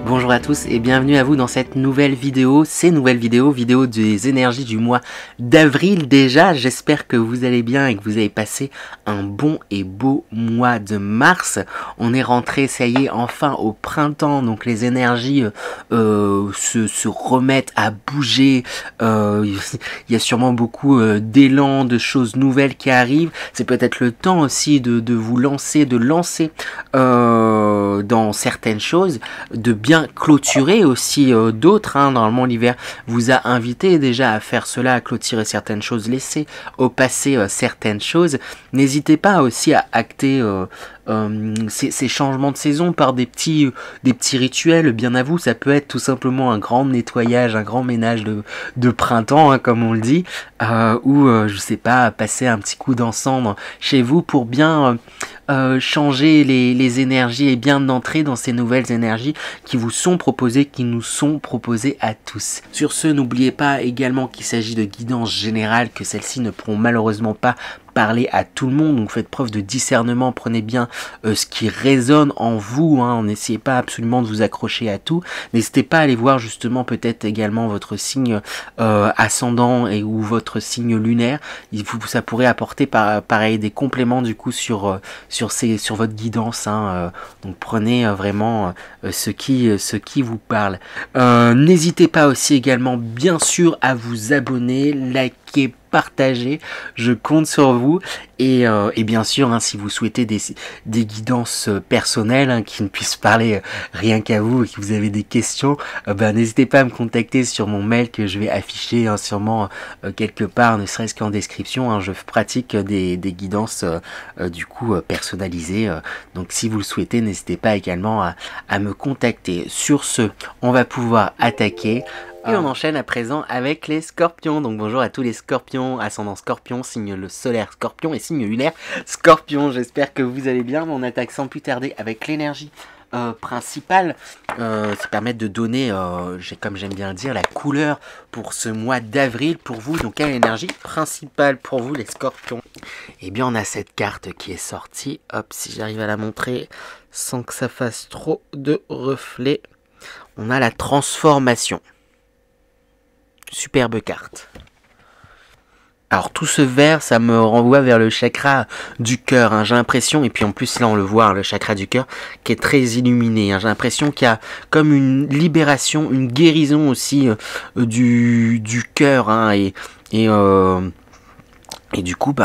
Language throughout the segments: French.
Bonjour à tous et bienvenue à vous dans cette nouvelle vidéo, vidéo des énergies du mois d'avril déjà. J'espère que vous allez bien et que vous avez passé un bon et beau mois de mars. On est rentré, ça y est, enfin au printemps, donc les énergies se remettent à bouger. Il y a sûrement beaucoup d'élan, de choses nouvelles qui arrivent. C'est peut-être le temps aussi de vous lancer, dans certaines choses, de bien clôturer aussi d'autres. Normalement l'hiver vous a invité déjà à faire cela, à clôturer certaines choses, laisser au passé certaines choses. N'hésitez pas aussi à acter ces changements de saison par des petits rituels. Bien à vous, ça peut être tout simplement un grand nettoyage, un grand ménage de printemps, comme on le dit, ou je sais pas, passer un petit coup d'encens chez vous pour bien changer les énergies et bien entrer dans ces nouvelles énergies qui vous sont proposées, qui nous sont proposées à tous. Sur ce, n'oubliez pas également qu'il s'agit de guidance générale, que celles-ci ne pourront malheureusement pas parler à tout le monde, donc faites preuve de discernement, prenez bien ce qui résonne en vous, n'essayez pas absolument de vous accrocher à tout, n'hésitez pas à aller voir justement peut-être également votre signe ascendant ou votre signe lunaire. Ça pourrait apporter pareil des compléments du coup sur votre guidance, donc prenez vraiment ce qui vous parle. N'hésitez pas aussi également bien sûr à vous abonner, liker, partager, je compte sur vous et bien sûr si vous souhaitez des guidances personnelles qui ne puissent parler rien qu'à vous et que vous avez des questions, n'hésitez pas à me contacter sur mon mail que je vais afficher sûrement quelque part, ne serait-ce qu'en description. Je pratique des guidances du coup personnalisées, donc si vous le souhaitez, n'hésitez pas également à me contacter. Sur ce, on va pouvoir attaquer. Et on enchaîne à présent avec les scorpions. Donc bonjour à tous les scorpions, ascendant scorpion, signe le solaire scorpion et signe lunaire scorpion. J'espère que vous allez bien. On attaque sans plus tarder avec l'énergie principale. Ça permet de donner, comme j'aime bien dire, la couleur pour ce mois d'avril pour vous. Donc quelle énergie principale pour vous les scorpions? Eh bien on a cette carte qui est sortie. Hop, si j'arrive à la montrer sans que ça fasse trop de reflets. On a la transformation. Superbe carte. Alors tout ce vert, ça me renvoie vers le chakra du cœur. J'ai l'impression, et puis en plus là on le voit, le chakra du cœur qui est très illuminé. J'ai l'impression qu'il y a comme une libération, une guérison aussi du cœur. Et du coup,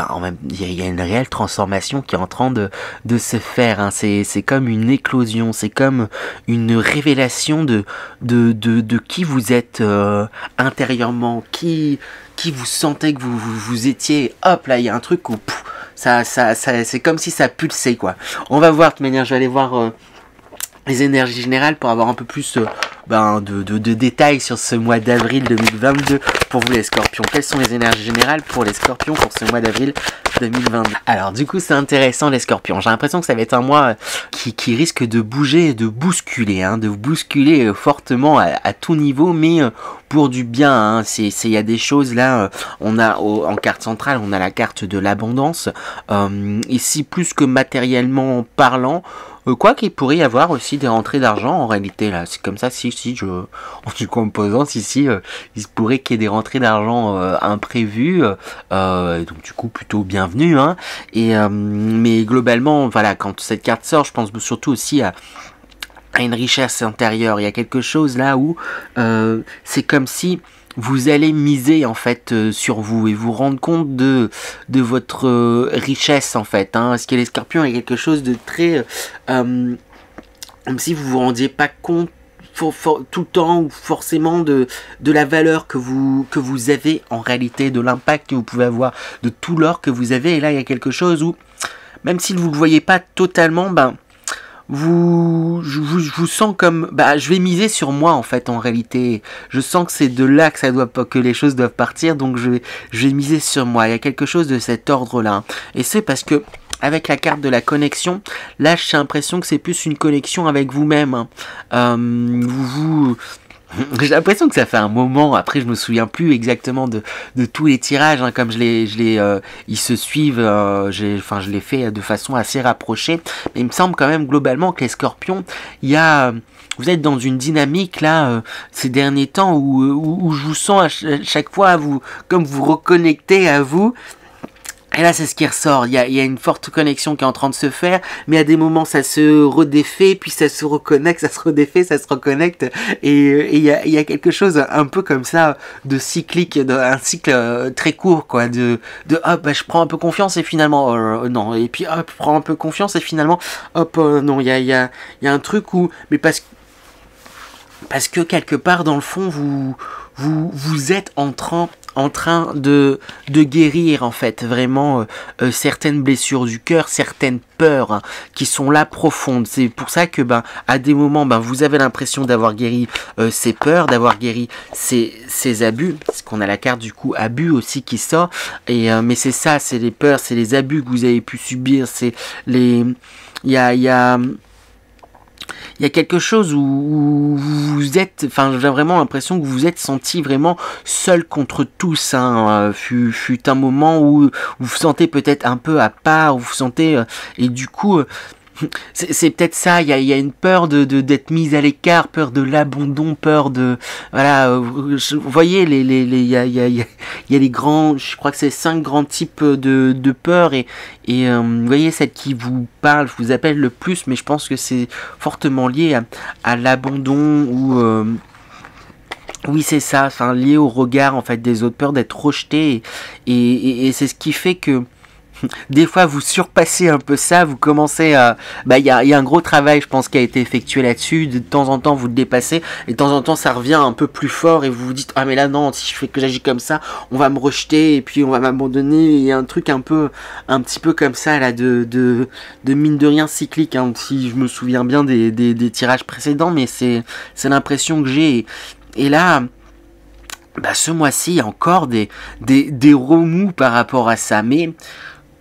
il y a une réelle transformation qui est en train de se faire. C'est comme une éclosion, c'est comme une révélation de qui vous êtes intérieurement, qui vous sentez que vous étiez. Hop, là, il y a un truc où ça c'est comme si ça pulsait, quoi. On va voir, de toute manière, je vais aller voir les énergies générales pour avoir un peu plus de détails sur ce mois d'avril 2022 pour vous les scorpions. Quelles sont les énergies générales pour les scorpions pour ce mois d'avril 2022? Alors du coup c'est intéressant les scorpions. J'ai l'impression que ça va être un mois qui risque de bouger et de bousculer, de vous bousculer fortement à tout niveau, mais pour du bien. Il y a des choses là, on a en carte centrale, on a la carte de l'abondance. Ici plus que matériellement parlant, quoi qu'il pourrait y avoir aussi des rentrées d'argent en réalité là, c'est comme ça en du composant ici, il se pourrait qu'il y ait des rentrées d'argent imprévues, donc du coup plutôt bienvenue, mais globalement voilà, quand cette carte sort, je pense surtout aussi à une richesse intérieure. Il y a quelque chose là où c'est comme si vous allez miser en fait sur vous et vous rendre compte de votre richesse en fait. Parce que les scorpions, il y a quelque chose de très comme si vous vous rendiez pas compte tout le temps ou forcément de la valeur que vous avez en réalité, de l'impact que vous pouvez avoir, de tout l'or que vous avez. Et là il y a quelque chose où même si vous ne le voyez pas totalement, je vous sens comme je vais miser sur moi en fait. En réalité je sens que c'est de là que les choses doivent partir, donc je vais miser sur moi. Il y a quelque chose de cet ordre là, et c'est parce que avec la carte de la connexion, là j'ai l'impression que c'est plus une connexion avec vous-même. J'ai l'impression que ça fait un moment. Après, je me souviens plus exactement de tous les tirages, hein, comme ils se suivent. Je l'ai fait de façon assez rapprochée. Mais il me semble quand même globalement que les Scorpions, vous êtes dans une dynamique là ces derniers temps où je vous sens à chaque fois comme vous reconnectez à vous. Et là, c'est ce qui ressort. Il y a une forte connexion qui est en train de se faire, mais à des moments, ça se redéfait, puis ça se reconnecte, ça se redéfait, ça se reconnecte. Et il y a quelque chose un peu comme ça, de cyclique, un cycle très court, quoi. Hop, bah, je prends un peu confiance et finalement, non. Et puis, hop, je prends un peu confiance et finalement, hop, non. Il y a un truc où, mais parce que quelque part, dans le fond, vous êtes en train de guérir en fait vraiment certaines blessures du cœur, certaines peurs hein, qui sont là profondes. C'est pour ça que à des moments vous avez l'impression d'avoir guéri ces peurs, d'avoir guéri ces abus, parce qu'on a la carte du coup abus aussi qui sort. Et mais c'est ça, c'est les peurs, c'est les abus que vous avez pu subir, c'est il y a quelque chose où vous êtes, enfin j'ai vraiment l'impression que vous vous êtes senti vraiment seul contre tous, hein. Fut un moment où vous vous sentez peut-être un peu à part, où vous vous sentez, et du coup, c'est peut-être ça, il y a une peur d'être mise à l'écart, peur de l'abandon, peur de, voilà, vous voyez, il y a les grands, je crois que c'est 5 grands types de peur, et vous voyez, celle qui vous parle, je vous appelle le plus, mais je pense que c'est fortement lié à l'abandon, ou oui, c'est ça, enfin, lié au regard, en fait, des autres, peur d'être rejeté, et c'est ce qui fait que des fois vous surpassez un peu ça, vous commencez à... il y a un gros travail je pense qui a été effectué là-dessus, de temps en temps vous le dépassez, et de temps en temps ça revient un peu plus fort, et vous vous dites ah mais là non, si je fais que j'agis comme ça, on va me rejeter, et puis on va m'abandonner, il y a un truc un petit peu comme ça là, de mine de rien cyclique, hein, si je me souviens bien des tirages précédents, mais c'est l'impression que j'ai, et là... ce mois-ci, il y a encore des remous par rapport à ça, mais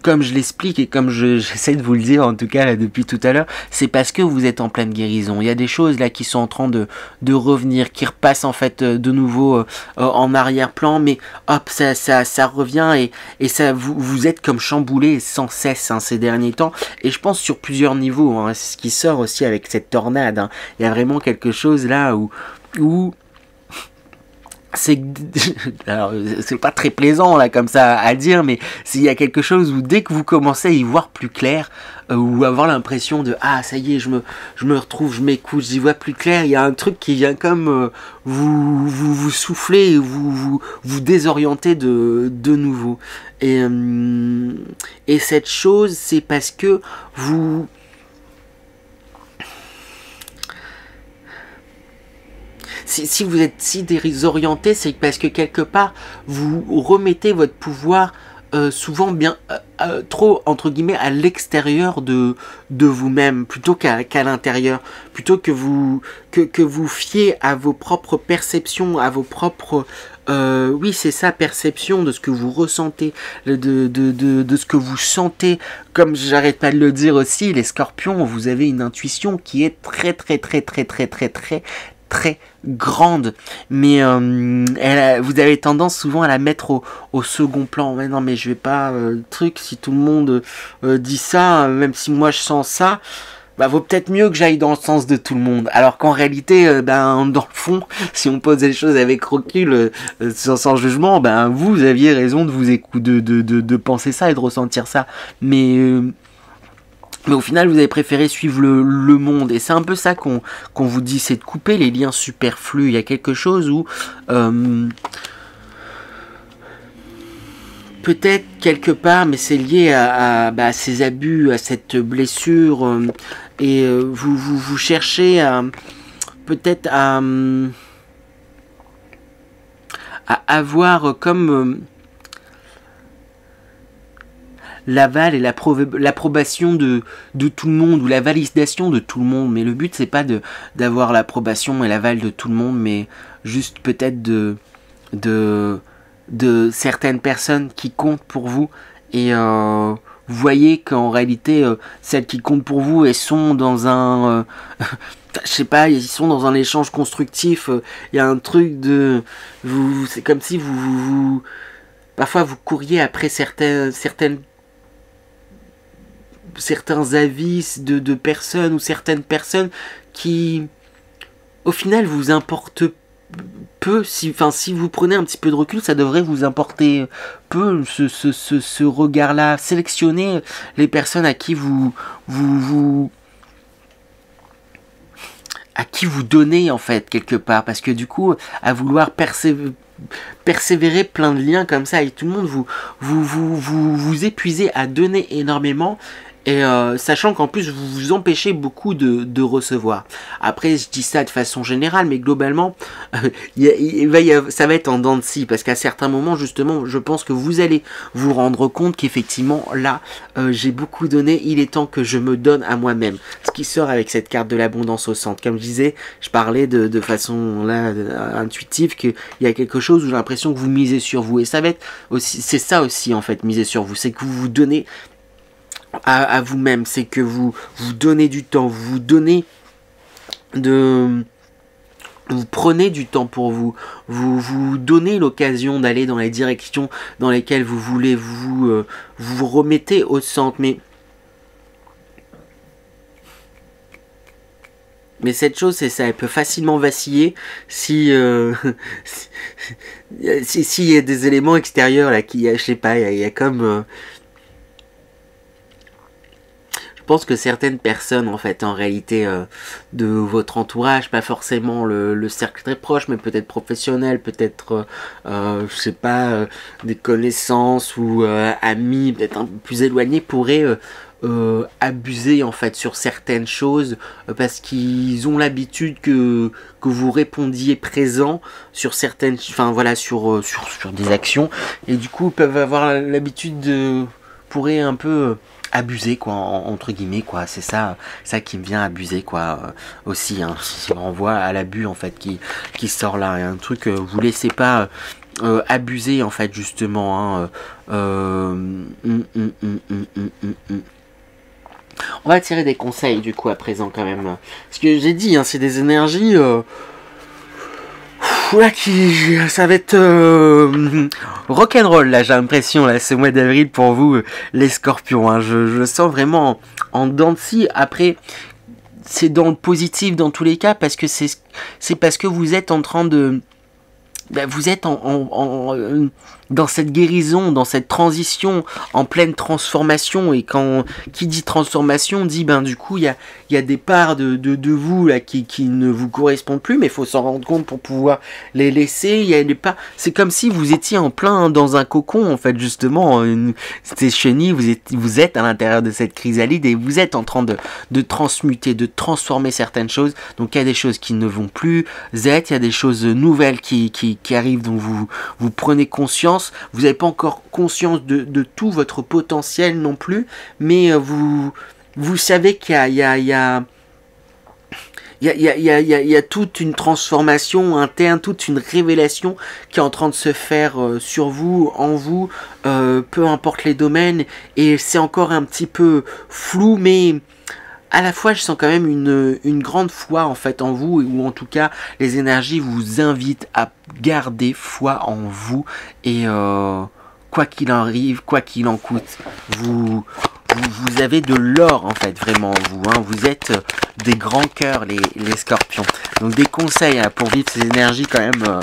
comme je l'explique et comme j'essaie de vous le dire en tout cas là depuis tout à l'heure, c'est parce que vous êtes en pleine guérison. Il y a des choses là qui sont en train de revenir, qui repassent en fait de nouveau en arrière-plan, mais hop, ça revient, et ça vous êtes comme chamboulé sans cesse hein, ces derniers temps, et je pense sur plusieurs niveaux, hein, c'est ce qui sort aussi avec cette tornade, hein. Il y a vraiment quelque chose là où alors c'est pas très plaisant là comme ça à dire, mais il y a quelque chose où dès que vous commencez à y voir plus clair, ou avoir l'impression de ah ça y est, je me retrouve, je m'écoute, j'y vois plus clair, il y a un truc qui vient comme vous souffler, vous désorienter de nouveau, et cette chose c'est parce que si vous êtes si désorienté, c'est parce que quelque part, vous remettez votre pouvoir souvent bien trop, entre guillemets, à l'extérieur de vous-même, plutôt qu'à l'intérieur. Plutôt que vous fiez à vos propres perceptions, à vos propres... oui, c'est ça, perception de ce que vous ressentez, de ce que vous sentez. Comme j'arrête pas de le dire aussi, les Scorpions, vous avez une intuition qui est très grande, mais vous avez tendance souvent à la mettre au second plan. Mais non, mais je vais pas truc, si tout le monde dit ça, même si moi je sens ça, vaut peut-être mieux que j'aille dans le sens de tout le monde. Alors qu'en réalité, dans le fond, si on pose les choses avec recul, sans jugement, vous aviez raison de vous écouter, de penser ça et de ressentir ça. Mais au final, vous avez préféré suivre le monde. Et c'est un peu ça qu'on vous dit, c'est de couper les liens superflus. Il y a quelque chose où... peut-être quelque part, mais c'est lié à ces abus, à cette blessure. Et vous cherchez peut-être à avoir comme... l'aval et l'approbation de tout le monde, ou la validation de tout le monde, mais le but c'est pas d'avoir l'approbation et l'aval de tout le monde, mais juste peut-être de certaines personnes qui comptent pour vous, et vous voyez qu'en réalité celles qui comptent pour vous, elles sont dans un je sais pas, ils sont dans un échange constructif, il y a un truc de... c'est comme si parfois vous couriez après certains avis de personnes ou certaines personnes qui, au final, vous importent peu. Si vous prenez un petit peu de recul, ça devrait vous importer peu, ce regard-là. Sélectionnez les personnes à qui vous donnez, en fait, quelque part, parce que du coup, à vouloir persévérer plein de liens comme ça avec tout le monde, vous épuisez à donner énormément, et sachant qu'en plus vous vous empêchez beaucoup de recevoir. Après, je dis ça de façon générale, mais globalement ça va être en dents de scie, parce qu'à certains moments, justement, je pense que vous allez vous rendre compte qu'effectivement là, j'ai beaucoup donné, il est temps que je me donne à moi-même. Ce qui sort avec cette carte de l'abondance au centre, comme je disais, je parlais de façon là intuitive, qu'il y a quelque chose où j'ai l'impression que vous misez sur vous, et ça va être aussi, c'est ça aussi en fait, miser sur vous, c'est que vous vous donnez à vous-même, c'est que vous donnez du temps, vous prenez du temps pour vous donnez l'occasion d'aller dans les directions dans lesquelles vous voulez, vous remettez au centre, mais cette chose, c'est ça, elle peut facilement vaciller si s'il y a des éléments extérieurs là qui, je sais pas, il y a comme je pense que certaines personnes, en fait, en réalité, de votre entourage, pas forcément le cercle très proche, mais peut-être professionnel, peut-être, je sais pas, des connaissances ou amis, peut-être un peu plus éloignés, pourraient abuser, en fait, sur certaines choses, parce qu'ils ont l'habitude que vous répondiez présent sur certaines, enfin voilà, sur des actions, et du coup, peuvent avoir l'habitude pourraient un peu abuser, quoi, entre guillemets, quoi. C'est ça qui me vient, abuser, quoi, aussi, hein. Si on renvoie à l'abus, en fait, qui sort là, il y a un truc, vous laissez pas abuser, en fait, justement, hein. On va tirer des conseils, du coup, à présent, quand même, parce que j'ai dit, hein, c'est des énergies là ça va être rock'n'roll là, j'ai l'impression là, ce mois d'avril pour vous les scorpions, hein. Je sens vraiment en dents de scie. Après, c'est dans le positif dans tous les cas, parce que c'est parce que vous êtes en train de vous êtes dans cette guérison, dans cette transition, en pleine transformation, et qui dit transformation dit du coup il y a des parts de vous là qui ne vous correspondent plus, mais il faut s'en rendre compte pour pouvoir les laisser. Il y a des parts, c'est comme si vous étiez en plein dans un cocon, en fait, justement, ces chenilles, vous êtes à l'intérieur de cette chrysalide, et vous êtes en train de transmuter, de transformer certaines choses. Donc il y a des choses qui ne vont plus être, il y a des choses nouvelles qui arrivent, dont vous prenez conscience. Vous n'avez pas encore conscience de tout votre potentiel non plus, mais vous savez qu'il y a toute une transformation interne, toute une révélation qui est en train de se faire sur vous, en vous, peu importe les domaines, et c'est encore un petit peu flou, mais à la fois je sens quand même une grande foi, en fait, en vous, ou en tout cas les énergies vous invitent à garder foi en vous, et quoi qu'il en arrive, quoi qu'il en coûte, vous avez de l'or, en fait, vraiment, vous, hein. Vous êtes des grands cœurs, les scorpions. Donc des conseils pour vivre ces énergies quand même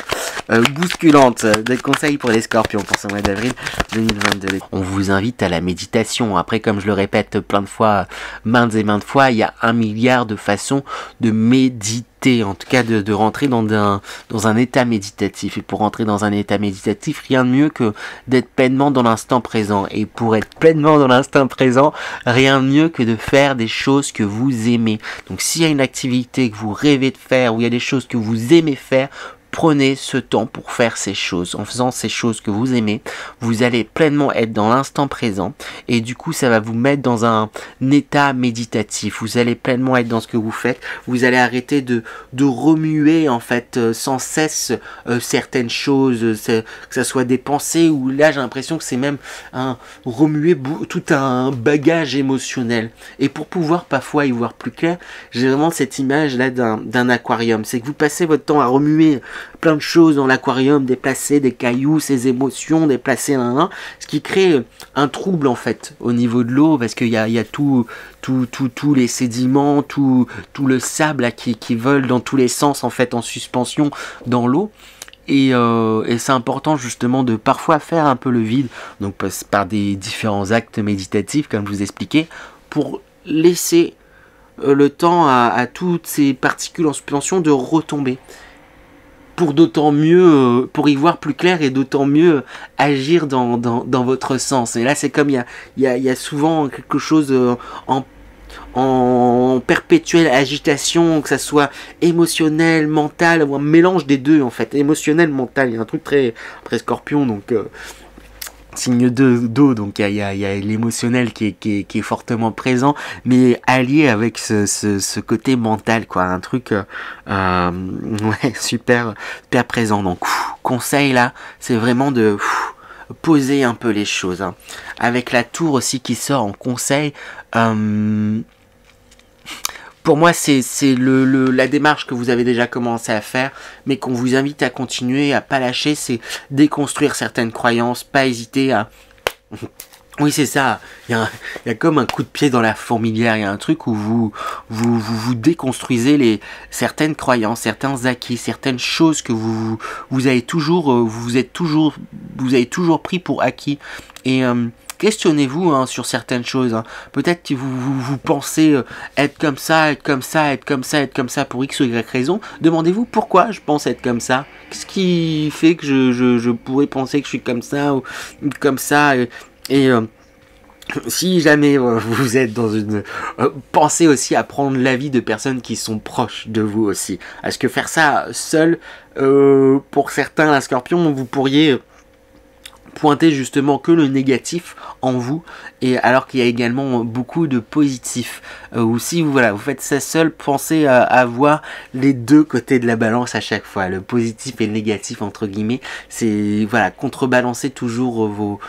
bousculantes. Des conseils pour les scorpions pour ce mois d'avril 2022. On vous invite à la méditation. Après, comme je le répète plein de fois, maintes et maintes fois, il y a 1 milliard de façons de méditer. En tout cas de rentrer dans un état méditatif. Et pour rentrer dans un état méditatif, rien de mieux que d'être pleinement dans l'instant présent. Et pour être pleinement dans l'instant présent, rien de mieux que de faire des choses que vous aimez. Donc s'il y a une activité que vous rêvez de faire, ou il y a des choses que vous aimez faire, prenez ce temps pour faire ces choses. En faisant ces choses que vous aimez, vous allez pleinement être dans l'instant présent et du coup ça va vous mettre dans un état méditatif. Vous allez pleinement être dans ce que vous faites. Vous allez arrêter de remuer en fait sans cesse certaines choses, que ça soit des pensées ou là j'ai l'impression que c'est même un remuer tout un bagage émotionnel. Et pour pouvoir parfois y voir plus clair, j'ai vraiment cette image là d'un aquarium. C'est que vous passez votre temps à remuer plein de choses dans l'aquarium, déplacer des cailloux, ses émotions, déplacer ce qui crée un trouble en fait au niveau de l'eau parce qu'il y a tous les sédiments, tout le sable là, qui vole dans tous les sens en fait en suspension dans l'eau. Et c'est important justement de parfois faire un peu le vide, donc par des différents actes méditatifs comme je vous expliquais, pour laisser le temps à toutes ces particules en suspension de retomber. Pour d'autant mieux, pour y voir plus clair et d'autant mieux agir dans votre sens. Et là c'est comme il y a souvent quelque chose en perpétuelle agitation, que ça soit émotionnel, mental, ou un mélange des deux en fait, émotionnel, mental, il y a un truc très Scorpion, donc signe d'eau, donc il y a l'émotionnel qui est fortement présent, mais allié avec ce côté mental, quoi, un truc ouais, super présent. Donc conseil là, c'est vraiment de poser un peu les choses, hein. Avec la tour aussi qui sort en conseil, pour moi, c'est la démarche que vous avez déjà commencé à faire, mais qu'on vous invite à continuer, à pas lâcher, c'est déconstruire certaines croyances, pas hésiter à... Oui, c'est ça, il y a comme un coup de pied dans la fourmilière, il y a un truc où vous déconstruisez certaines croyances, certains acquis, certaines choses que vous avez toujours pris pour acquis, et... questionnez-vous hein, sur certaines choses. Hein. Peut-être que vous pensez être comme ça, être comme ça, être comme ça, être comme ça pour X ou Y raison. Demandez-vous pourquoi je pense être comme ça. Qu'est-ce qui fait que je pourrais penser que je suis comme ça ou comme ça. Et si jamais vous êtes dans une... pensez aussi à prendre l'avis de personnes qui sont proches de vous aussi. Parce que faire ça seul, pour certains, la Scorpion, vous pourriez... pointer justement que le négatif en vous, et alors qu'il y a également beaucoup de positifs. Ou si vous faites ça seul, pensez à voir les deux côtés de la balance à chaque fois, le positif et le négatif entre guillemets. C'est contrebalancer toujours vos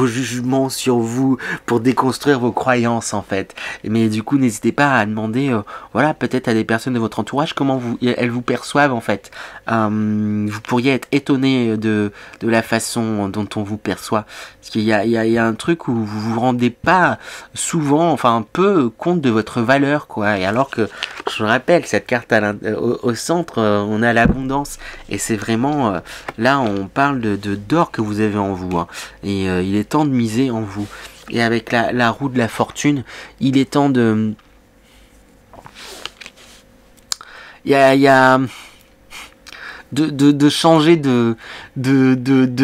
jugements sur vous pour déconstruire vos croyances en fait. Mais du coup n'hésitez pas à demander peut-être à des personnes de votre entourage comment elles vous perçoivent en fait. Vous pourriez être étonné de la façon dont on vous perçoit, parce qu'il y a un truc où vous vous rendez pas souvent, enfin un peu compte de votre valeur quoi. Et alors que je rappelle cette carte au centre, on a l'abondance et c'est vraiment là on parle d'or que vous avez en vous, hein. Et il est temps de miser en vous. Et avec la roue de la fortune, il est temps de... Il y a de changer de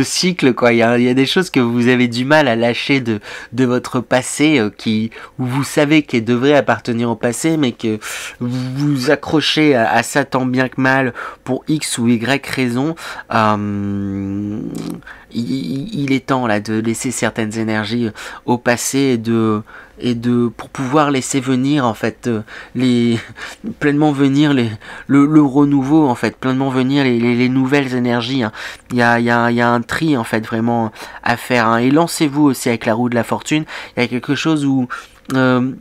cycle quoi. Il y a des choses que vous avez du mal à lâcher de votre passé, où vous savez qu'elles devraient appartenir au passé, mais que vous vous accrochez à ça tant bien que mal pour X ou Y raison. Il est temps là de laisser certaines énergies au passé et pour pouvoir laisser venir en fait pleinement venir le renouveau en fait, pleinement venir les nouvelles énergies, hein. Il y a un tri en fait vraiment à faire, hein. Et lancez-vous aussi avec la roue de la fortune. Il y a quelque chose où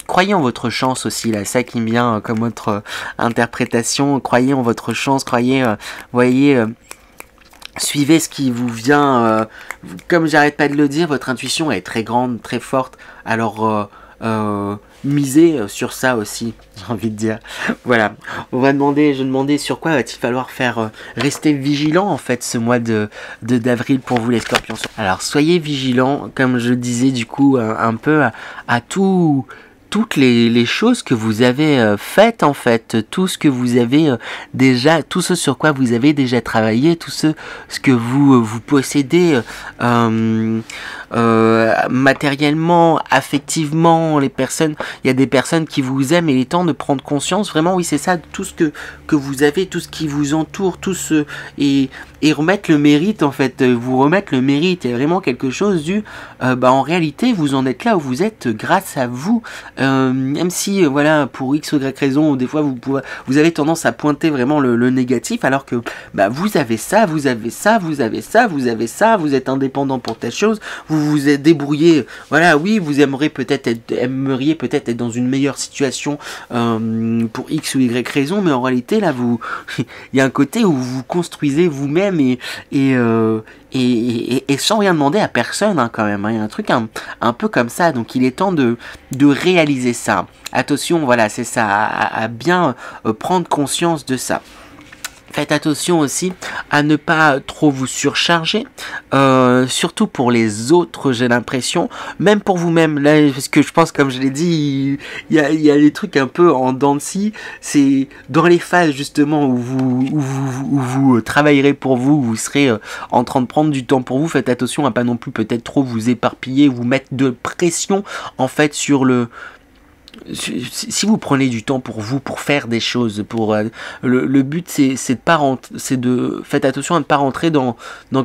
croyez en votre chance aussi là, ça qui me vient comme autre interprétation. Croyez en votre chance, croyez, voyez. Suivez ce qui vous vient, comme j'arrête pas de le dire, votre intuition est très grande, très forte, alors misez sur ça aussi, j'ai envie de dire. Voilà, je demandais sur quoi va-t-il falloir faire rester vigilant en fait ce mois d'avril pour vous les Scorpions. Alors soyez vigilants, comme je disais du coup un peu à tout toutes les choses que vous avez faites en fait, tout ce que vous avez déjà, tout ce sur quoi vous avez déjà travaillé, tout ce que vous possédez matériellement, affectivement, les personnes, il y a des personnes qui vous aiment et il est temps de prendre conscience, vraiment oui c'est ça, tout ce que vous avez, tout ce qui vous entoure, tout ce et remettre le mérite en fait, vous remettre le mérite, il y a vraiment quelque chose du en réalité vous en êtes là où vous êtes grâce à vous, même si voilà pour X ou Y raison des fois vous avez tendance à pointer vraiment le négatif alors que vous avez ça, vous avez ça, vous avez ça, vous avez ça, vous êtes indépendant pour telle chose, vous vous êtes débrouillé, voilà oui vous aimeriez peut-être être dans une meilleure situation pour X ou Y raison, mais en réalité là vous il y a un côté où vous construisez vous-même et sans rien demander à personne hein, quand même, hein. Il y a un truc un peu comme ça, donc il est temps de réaliser ça. Attention, voilà, c'est ça, à bien prendre conscience de ça. Faites attention aussi à ne pas trop vous surcharger, surtout pour les autres, j'ai l'impression, même pour vous-même, là, parce que je pense, comme je l'ai dit, il y a des trucs un peu en dents de scie, c'est dans les phases justement où vous travaillerez pour vous, où vous serez en train de prendre du temps pour vous, faites attention à pas non plus peut-être trop vous éparpiller, vous mettre de pression en fait sur le... Si vous prenez du temps pour vous, pour faire des choses, pour le but c'est de pas faites attention à ne pas rentrer dans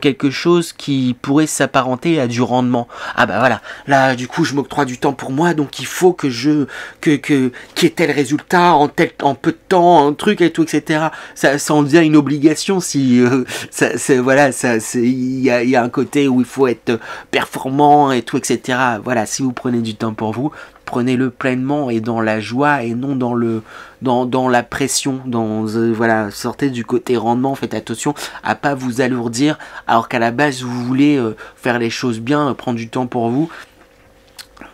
quelque chose qui pourrait s'apparenter à du rendement. Ah bah voilà, là du coup je m'octroie du temps pour moi, donc il faut que qu'il y ait tel résultat en peu de temps, un truc et tout, etc. Ça en devient une obligation si voilà, il y a un côté où il faut être performant et tout, etc. Voilà, si vous prenez du temps pour vous, prenez-le pleinement et dans la joie et non dans la pression, voilà, sortez du côté rendement, faites attention à pas vous alourdir alors qu'à la base vous voulez faire les choses bien, prendre du temps pour vous,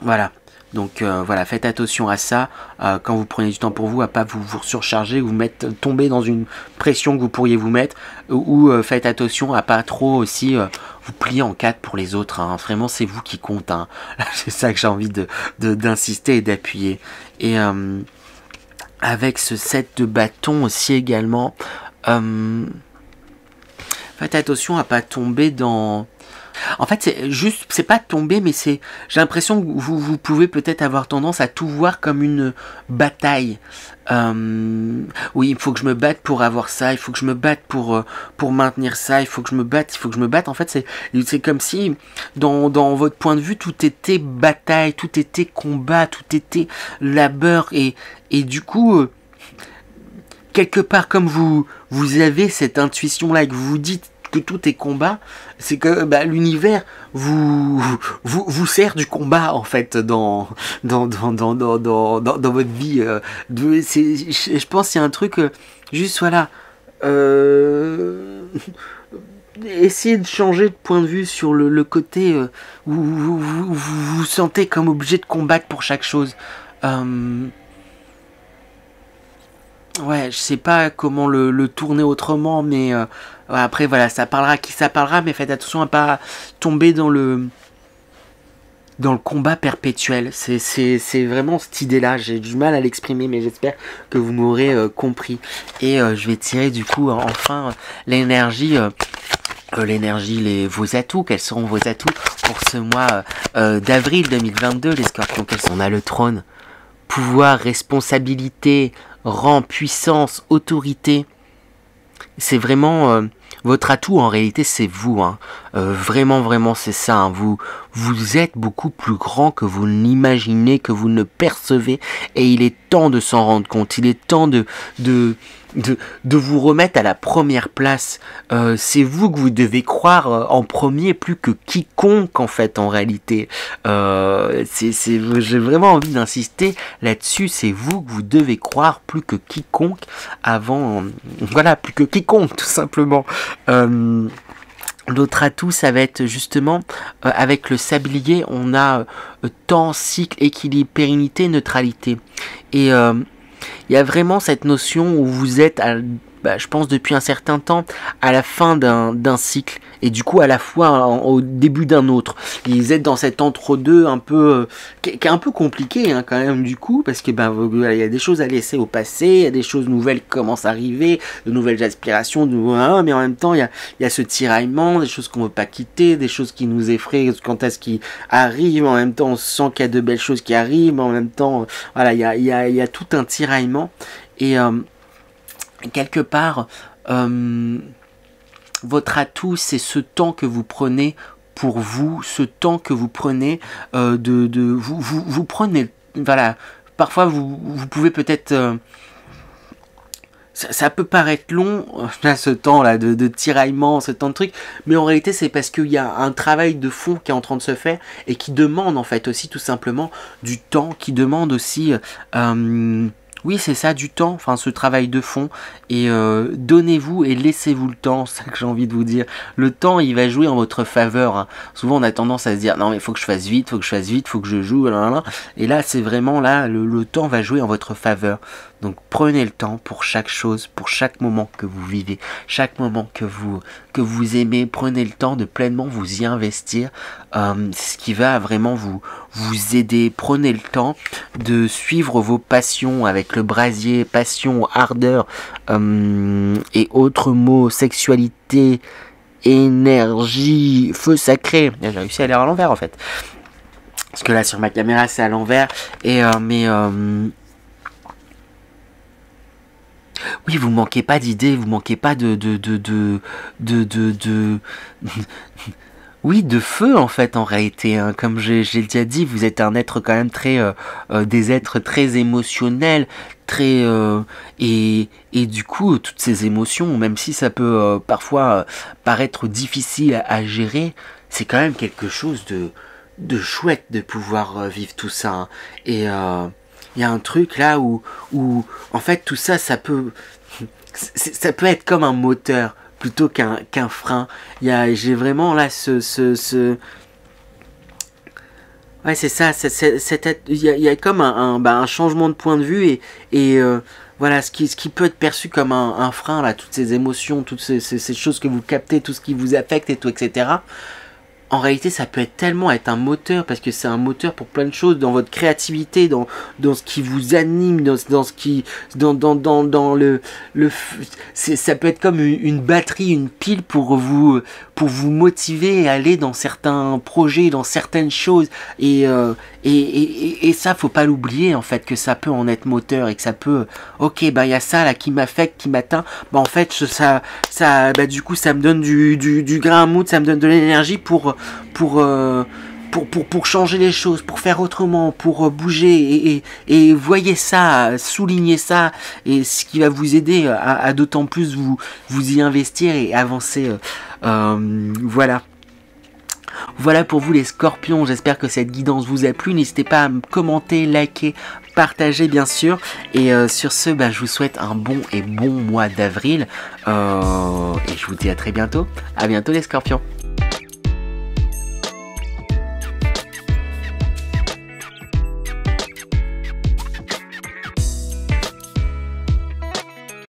voilà. Donc voilà, faites attention à ça quand vous prenez du temps pour vous, à pas vous surcharger, vous tomber dans une pression que vous pourriez vous mettre, ou faites attention à pas trop aussi vous plier en quatre pour les autres, hein. Vraiment c'est vous qui compte, hein. C'est ça que j'ai envie d'insister et d'appuyer. Et avec ce set de bâtons aussi également, faites attention à pas tomber dans... En fait, c'est pas tomber, mais j'ai l'impression que vous pouvez peut-être avoir tendance à tout voir comme une bataille. Oui, il faut que je me batte pour avoir ça, il faut que je me batte pour maintenir ça, il faut que je me batte. En fait, c'est comme si, dans votre point de vue, tout était bataille, tout était combat, tout était labeur, et du coup, quelque part, comme vous avez cette intuition-là, et que vous vous dites que tout est combat, c'est que l'univers vous sert du combat en fait dans votre vie. Je pense qu'il y a un truc juste voilà. Essayez de changer de point de vue sur le côté où vous sentez comme obligé de combattre pour chaque chose. Ouais, je sais pas comment le tourner autrement, mais après voilà, ça parlera qui ça parlera, mais faites attention à pas tomber dans le combat perpétuel. C'est vraiment cette idée-là. J'ai du mal à l'exprimer, mais j'espère que vous m'aurez compris. Et je vais tirer du coup enfin l'énergie. Vos atouts, quels seront vos atouts pour ce mois d'avril 2022, les scorpions? On a le trône, pouvoir, responsabilité, rang, puissance, autorité. C'est vraiment votre atout, en réalité c'est vous, hein. Vraiment c'est ça, hein. Vous êtes beaucoup plus grand que vous l'imaginez, que vous ne percevez, et il est temps de s'en rendre compte, il est temps de vous remettre à la première place. C'est vous que vous devez croire en premier plus que quiconque en fait, en réalité. J'ai vraiment envie d'insister là-dessus, c'est vous que vous devez croire plus que quiconque avant, voilà, plus que quiconque tout simplement. L'autre atout, ça va être justement, avec le sablier, on a temps, cycle, équilibre, pérennité, neutralité. Et il y a vraiment cette notion où vous êtes je pense depuis un certain temps, à la fin d'un cycle, et du coup à la fois au début d'un autre. Ils êtes dans cet entre-deux un peu qui est un peu compliqué quand même du coup, parce que il y a des choses à laisser au passé, il y a des choses nouvelles qui commencent à arriver, de nouvelles aspirations, mais en même temps il y a ce tiraillement, des choses qu'on veut pas quitter, des choses qui nous effraient quand est-ce qu'ils arrivent, en même temps on sent qu'il y a de belles choses qui arrivent, mais en même temps voilà, il y a tout un tiraillement, et quelque part votre atout, c'est ce temps que vous prenez pour vous, ce temps que vous prenez vous prenez, voilà, parfois vous pouvez peut-être ça peut paraître long, ce temps-là de tiraillement, ce temps de truc, mais en réalité c'est parce qu'il y a un travail de fond qui est en train de se faire et qui demande en fait aussi tout simplement du temps, qui demande aussi oui, c'est ça, du temps, enfin ce travail de fond, et donnez-vous et laissez-vous le temps, c'est ça que j'ai envie de vous dire. Le temps, il va jouer en votre faveur. Souvent, on a tendance à se dire, non mais il faut que je fasse vite, faut que je joue, et là, c'est vraiment là, le temps va jouer en votre faveur. Donc prenez le temps pour chaque chose, pour chaque moment que vous vivez, chaque moment que vous aimez, prenez le temps de pleinement vous y investir. C'est ce qui va vraiment vous aider. Prenez le temps de suivre vos passions avec le brasier, passion, ardeur et autres mots, sexualité, énergie, feu sacré. J'ai réussi à lire à l'envers en fait. Parce que là sur ma caméra c'est à l'envers. Et oui, vous manquez pas d'idées, vous manquez pas oui, de feu en fait en réalité. Comme j'ai déjà dit, vous êtes un être quand même très, des êtres très émotionnels, très et du coup toutes ces émotions, même si ça peut parfois paraître difficile à gérer, c'est quand même quelque chose de chouette de pouvoir vivre tout ça. Et il y a un truc là où en fait tout ça, ça peut être comme un moteur plutôt qu'un frein. J'ai vraiment là ouais, c'est ça, il y a comme un changement de point de vue, et voilà, ce qui peut être perçu comme un frein, là, toutes ces émotions, toutes ces choses que vous captez, tout ce qui vous affecte et tout, etc. En réalité, ça peut tellement être un moteur, parce que c'est un moteur pour plein de choses, dans votre créativité, dans ce qui vous anime, dans ce qui, dans ça peut être comme une batterie, une pile pour vous motiver à aller dans certains projets, dans certaines choses, et ça, faut pas l'oublier en fait, que ça peut en être moteur, et que ça peut, ok, il y a ça là qui m'affecte, qui m'atteint, en fait ça du coup ça me donne du grain à moudre, ça me donne de l'énergie pour changer les choses, pour faire autrement, pour bouger, et voyez ça, soulignez ça, et ce qui va vous aider à d'autant plus vous y investir et avancer. Voilà. Voilà pour vous les scorpions, j'espère que cette guidance vous a plu, n'hésitez pas à me commenter, liker, partager bien sûr, et sur ce, je vous souhaite un bon mois d'avril, et je vous dis à très bientôt les scorpions.